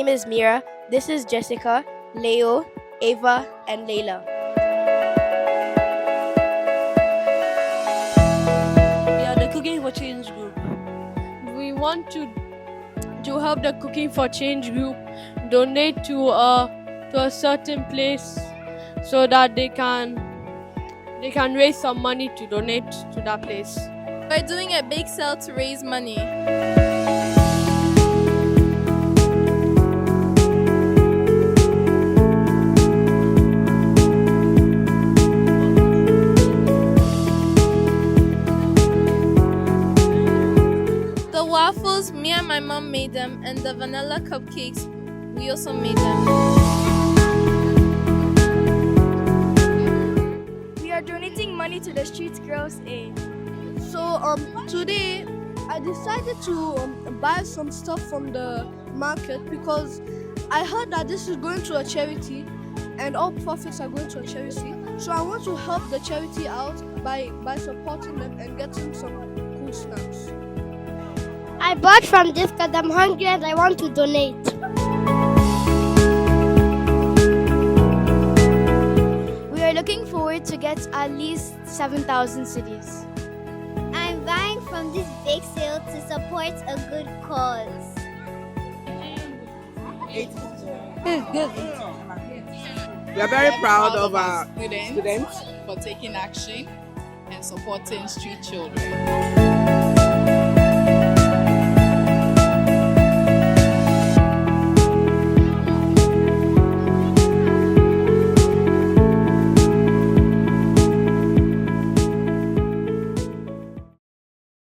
name is Mira. This is Jessica, Leo, Avah, and Layla. We are the Cooking for Change group. We want to help the Cooking for Change group donate to a certain place so that they can raise some money to donate to that place. We're doing a bake sale to raise money. The waffles, me and my mom made them, and the vanilla cupcakes, we also made them. We are donating money to the Street Girls Aid. So today I decided to buy some stuff from the market because I heard that this is going to a charity and all profits are going to a charity. So I want to help the charity out by supporting them and getting some cool snacks. I bought from this because I'm hungry and I want to donate. We are looking forward to get at least 7,000 cities. I'm buying from this bake sale to support a good cause. We are very proud of our students for taking action and supporting street children.